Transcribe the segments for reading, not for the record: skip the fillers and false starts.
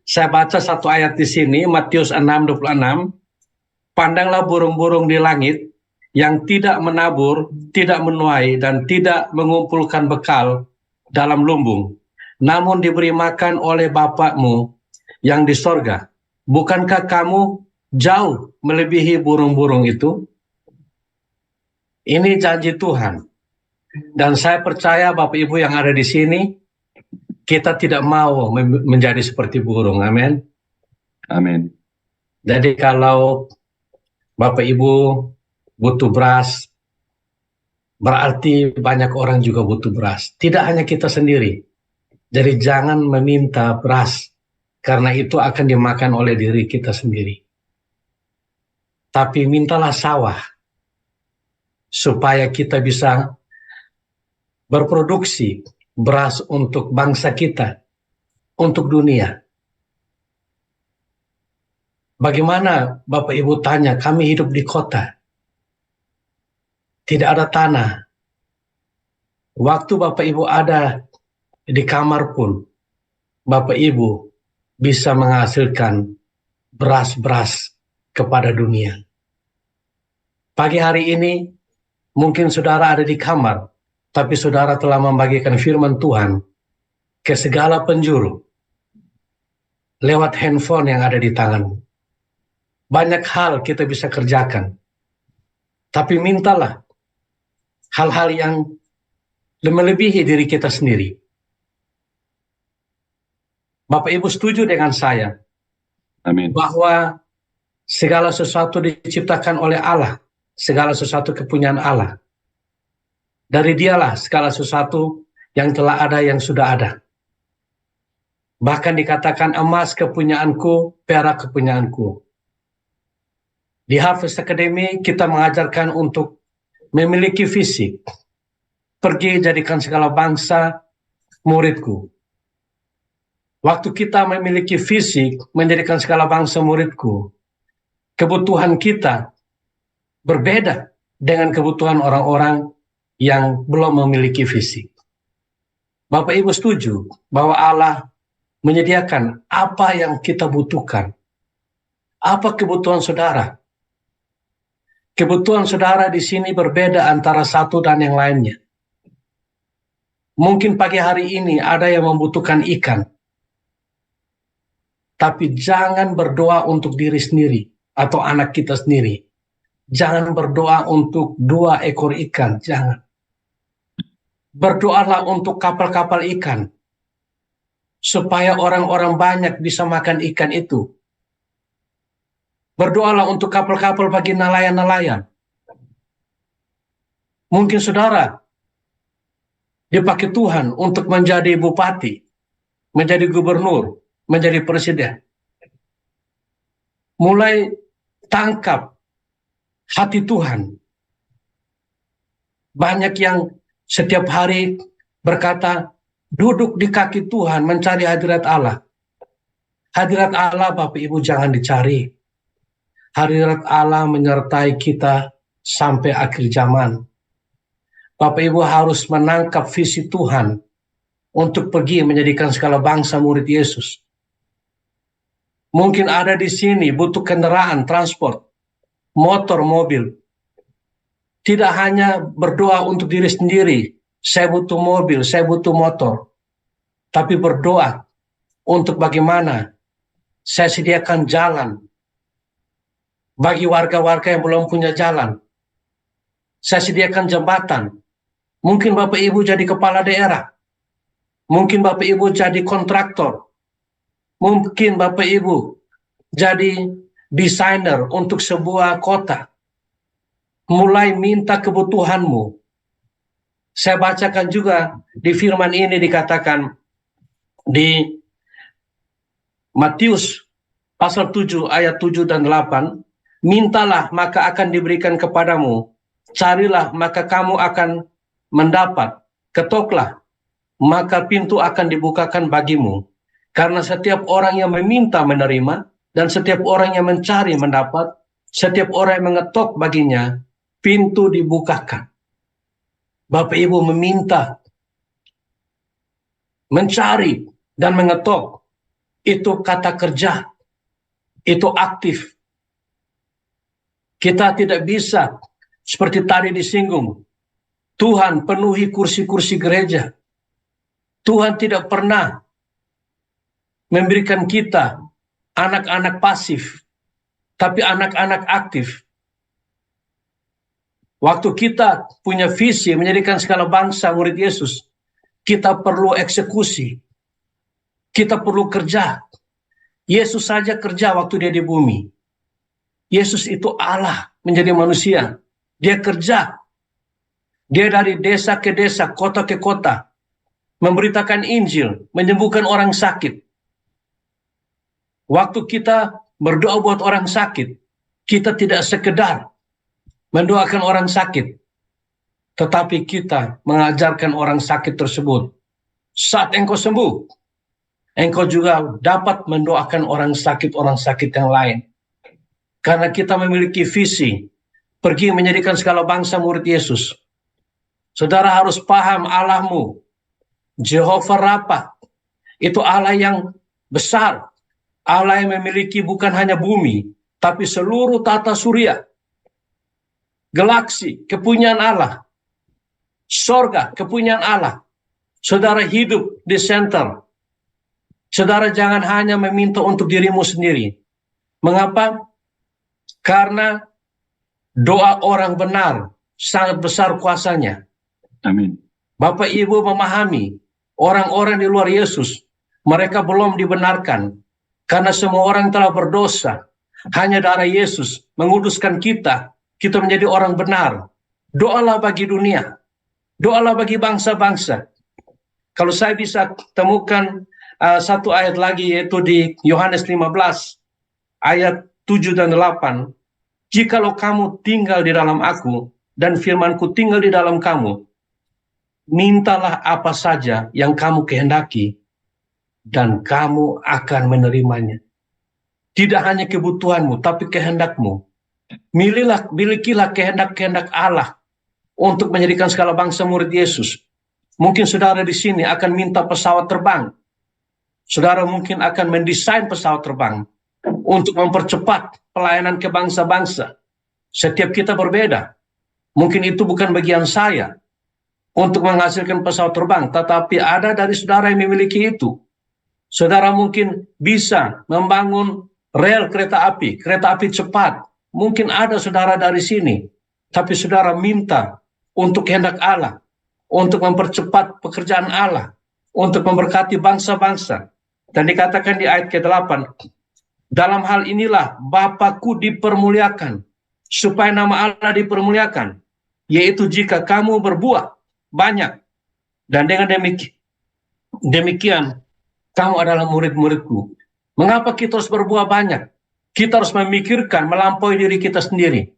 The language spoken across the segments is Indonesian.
Saya baca satu ayat di sini, Matius 6:26. Pandanglah burung-burung di langit yang tidak menabur, tidak menuai, dan tidak mengumpulkan bekal dalam lumbung, namun diberi makan oleh Bapakmu yang di sorga. Bukankah kamu jauh melebihi burung-burung itu? Ini janji Tuhan. Dan saya percaya Bapak Ibu yang ada di sini, kita tidak mau menjadi seperti burung. Amin. Amin. Jadi kalau Bapak Ibu butuh beras, berarti banyak orang juga butuh beras. Tidak hanya kita sendiri. Jadi jangan meminta beras, karena itu akan dimakan oleh diri kita sendiri. Tapi mintalah sawah, supaya kita bisa berproduksi beras untuk bangsa kita, untuk dunia. Bagaimana Bapak Ibu tanya, kami hidup di kota, tidak ada tanah. Waktu Bapak Ibu ada di kamar pun, Bapak Ibu bisa menghasilkan beras-beras kepada dunia. Pagi hari ini, mungkin saudara ada di kamar, tapi saudara telah membagikan firman Tuhan ke segala penjuru lewat handphone yang ada di tanganmu. Banyak hal kita bisa kerjakan, tapi mintalah hal-hal yang melebihi diri kita sendiri. Bapak Ibu setuju dengan saya? Amin. Bahwa segala sesuatu diciptakan oleh Allah, segala sesuatu kepunyaan Allah. Dari Dialah segala sesuatu yang telah ada, yang sudah ada. Bahkan dikatakan emas kepunyaanku, perak kepunyaanku. Di Harvest Academy kita mengajarkan untuk memiliki fisik. Pergi jadikan segala bangsa muridku. Waktu kita memiliki fisik, menjadikan segala bangsa muridku, kebutuhan kita berbeda dengan kebutuhan orang-orang yang belum memiliki fisik. Bapak Ibu setuju bahwa Allah menyediakan apa yang kita butuhkan. Apa kebutuhan saudara? Kebutuhan saudara di sini berbeda antara satu dan yang lainnya. Mungkin pagi hari ini ada yang membutuhkan ikan. Tapi jangan berdoa untuk diri sendiri atau anak kita sendiri. Jangan berdoa untuk 2 ekor ikan, jangan. Berdoalah untuk kapal-kapal ikan, supaya orang-orang banyak bisa makan ikan itu. Berdoalah untuk kapal-kapal bagi nelayan-nelayan. Mungkin saudara dipakai Tuhan untuk menjadi bupati, menjadi gubernur, menjadi presiden. Mulai tangkap hati Tuhan. Banyak yang setiap hari berkata, duduk di kaki Tuhan mencari hadirat Allah. Hadirat Allah Bapak Ibu jangan dicari. Hadirat Allah menyertai kita sampai akhir zaman. Bapak Ibu harus menangkap visi Tuhan untuk pergi menjadikan segala bangsa murid Yesus. Mungkin ada di sini butuh kendaraan, transport, motor, mobil. Tidak hanya berdoa untuk diri sendiri, saya butuh mobil, saya butuh motor. Tapi berdoa untuk bagaimana saya sediakan jalan bagi warga-warga yang belum punya jalan. Saya sediakan jembatan. Mungkin Bapak Ibu jadi kepala daerah. Mungkin Bapak Ibu jadi kontraktor. Mungkin Bapak Ibu jadi desainer untuk sebuah kota. Mulai minta kebutuhanmu. Saya bacakan juga di firman ini dikatakan di Matius pasal 7 ayat 7 dan 8. Mintalah maka akan diberikan kepadamu. Carilah maka kamu akan mendapat. Ketoklah maka pintu akan dibukakan bagimu. Karena setiap orang yang meminta menerima, dan setiap orang yang mencari mendapat, setiap orang yang mengetok baginya, pintu dibukakan. Bapak Ibu meminta, mencari, dan mengetok. itu kata kerja, itu aktif. Kita tidak bisa seperti tadi disinggung, Tuhan penuhi kursi-kursi gereja. Tuhan tidak pernah memberikan kita anak-anak pasif, tapi anak-anak aktif. Waktu kita punya visi menjadikan segala bangsa murid Yesus, kita perlu eksekusi. Kita perlu kerja. Yesus saja kerja waktu dia di bumi. Yesus itu Allah menjadi manusia. Dia kerja. Dia dari desa ke desa, kota ke kota, memberitakan Injil, menyembuhkan orang sakit. Waktu kita berdoa buat orang sakit, kita tidak sekedar mendoakan orang sakit, tetapi kita mengajarkan orang sakit tersebut, saat engkau sembuh, engkau juga dapat mendoakan orang sakit yang lain. Karena kita memiliki visi, pergi menjadikan segala bangsa murid Yesus. Saudara harus paham Allahmu, Jehovah Rafa, itu Allah yang besar, Allah yang memiliki bukan hanya bumi, tapi seluruh tata surya, galaksi, kepunyaan Allah, sorga, kepunyaan Allah. Saudara hidup di center. Saudara jangan hanya meminta untuk dirimu sendiri. Mengapa? Karena doa orang benar sangat besar kuasanya. Amin. Bapak Ibu memahami, orang-orang di luar Yesus, mereka belum dibenarkan. Karena semua orang telah berdosa. Hanya darah Yesus menguduskan kita. Kita menjadi orang benar. Doalah bagi dunia. Doalah bagi bangsa-bangsa. Kalau saya bisa temukan satu ayat lagi, yaitu di Yohanes 15, ayat 7 dan 8. Jikalau kamu tinggal di dalam aku, dan firmanku tinggal di dalam kamu, mintalah apa saja yang kamu kehendaki, dan kamu akan menerimanya. Tidak hanya kebutuhanmu, tapi kehendakmu. Milikilah kehendak-kehendak Allah untuk menjadikan segala bangsa murid Yesus. Mungkin saudara di sini akan minta pesawat terbang. Saudara mungkin akan mendesain pesawat terbang untuk mempercepat pelayanan ke bangsa-bangsa. Setiap kita berbeda. Mungkin itu bukan bagian saya untuk menghasilkan pesawat terbang, tetapi ada dari saudara yang memiliki itu. Saudara mungkin bisa membangun rel kereta api cepat. Mungkin ada saudara dari sini, tapi saudara minta untuk kehendak Allah, untuk mempercepat pekerjaan Allah, untuk memberkati bangsa-bangsa. Dan dikatakan di ayat ke-8, dalam hal inilah Bapakku dipermuliakan, supaya nama Allah dipermuliakan, yaitu jika kamu berbuah banyak, dan dengan demikian kamu adalah murid-muridku. Mengapa kita harus berbuah banyak? Kita harus memikirkan melampaui diri kita sendiri.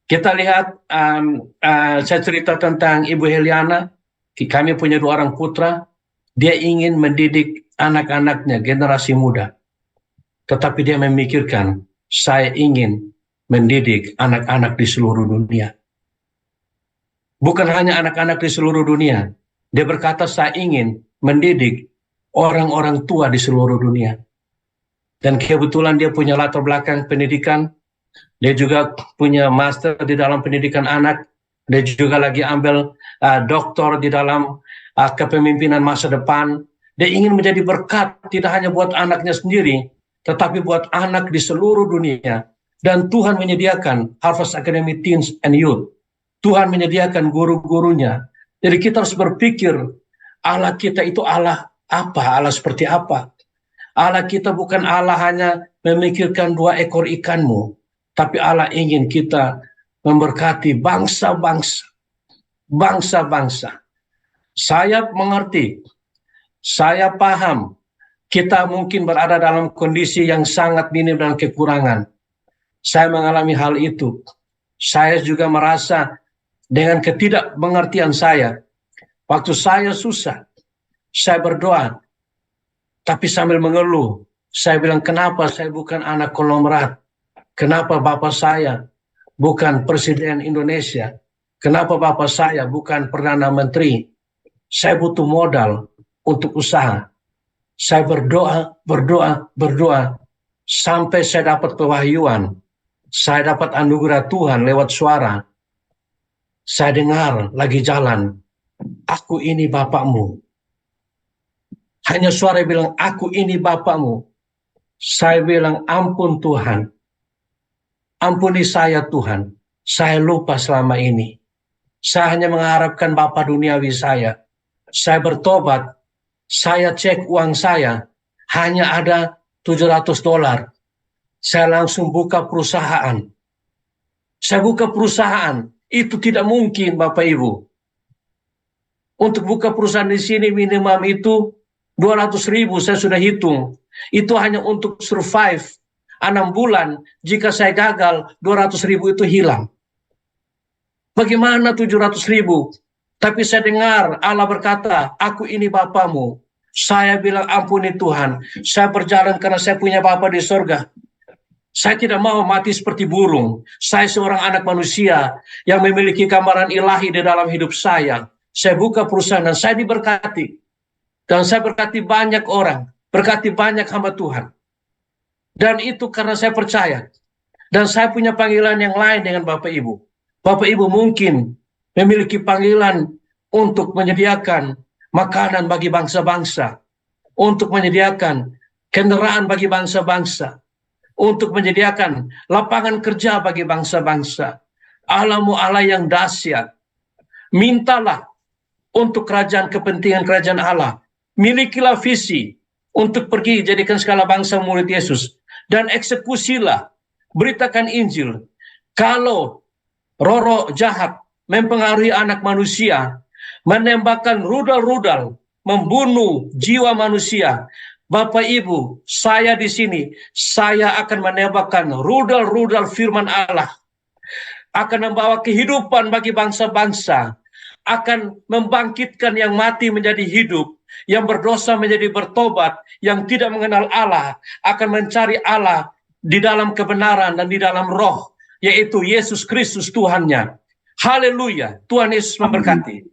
Kita lihat, saya cerita tentang Ibu Heliana. Kami punya 2 orang putra. Dia ingin mendidik anak-anaknya, generasi muda. Tetapi dia memikirkan, saya ingin mendidik anak-anak di seluruh dunia. Bukan hanya anak-anak di seluruh dunia. Dia berkata, saya ingin mendidik orang-orang tua di seluruh dunia. Dan kebetulan dia punya latar belakang pendidikan. Dia juga punya master di dalam pendidikan anak. Dia juga lagi ambil doktor di dalam kepemimpinan masa depan. Dia ingin menjadi berkat tidak hanya buat anaknya sendiri, tetapi buat anak di seluruh dunia. Dan Tuhan menyediakan Harvest Academy Teens and Youth. Tuhan menyediakan guru-gurunya. Jadi kita harus berpikir, Allah kita itu Allah apa? Allah seperti apa? Allah kita bukan Allah hanya memikirkan 2 ekor ikanmu, tapi Allah ingin kita memberkati bangsa-bangsa. Bangsa-bangsa. Saya mengerti, saya paham, kita mungkin berada dalam kondisi yang sangat minim dan kekurangan. Saya mengalami hal itu. Saya juga merasa dengan ketidakmengertian saya. Waktu saya susah, saya berdoa. Tapi sambil mengeluh, saya bilang, kenapa saya bukan anak konglomerat? Kenapa bapak saya bukan presiden Indonesia? Kenapa bapak saya bukan perdana menteri? Saya butuh modal untuk usaha. Saya berdoa, sampai saya dapat pewahyuan. Saya dapat anugerah Tuhan lewat suara. Saya dengar lagi jalan, aku ini Bapakmu. Hanya suara bilang, aku ini Bapakmu. Saya bilang, ampun Tuhan. Ampuni saya Tuhan. Saya lupa selama ini. Saya hanya mengharapkan Bapa duniawi saya. Saya bertobat. Saya cek uang saya. Hanya ada $700. Saya langsung buka perusahaan. Saya buka perusahaan. Itu tidak mungkin Bapak Ibu. Untuk buka perusahaan di sini minimum itu 200.000 saya sudah hitung. Itu hanya untuk survive 6 bulan. Jika saya gagal, 200.000 itu hilang. Bagaimana 700.000? Tapi saya dengar Allah berkata, aku ini Bapamu. Saya bilang, ampuni Tuhan. Saya berjalan karena saya punya Bapa di surga. Saya tidak mau mati seperti burung. Saya seorang anak manusia yang memiliki gambaran ilahi di dalam hidup saya. Saya buka perusahaan dan saya diberkati. Dan saya berkati banyak orang, berkati banyak hamba Tuhan. Dan itu karena saya percaya. Dan saya punya panggilan yang lain dengan Bapak Ibu. Bapak Ibu mungkin memiliki panggilan untuk menyediakan makanan bagi bangsa-bangsa. Untuk menyediakan kendaraan bagi bangsa-bangsa. Untuk menyediakan lapangan kerja bagi bangsa-bangsa. Allahmu Allah yang dahsyat. Mintalah untuk kepentingan kerajaan Allah. Milikilah visi untuk pergi jadikan segala bangsa murid Yesus. Dan eksekusilah, beritakan Injil. Kalau roh-roh jahat mempengaruhi anak manusia, menembakkan rudal-rudal, membunuh jiwa manusia, Bapak Ibu, saya di sini, saya akan menembakkan rudal-rudal firman Allah. Akan membawa kehidupan bagi bangsa-bangsa. Akan membangkitkan yang mati menjadi hidup, yang berdosa menjadi bertobat, yang tidak mengenal Allah akan mencari Allah di dalam kebenaran dan di dalam roh, yaitu Yesus Kristus Tuhannya. Haleluya, Tuhan Yesus memberkati.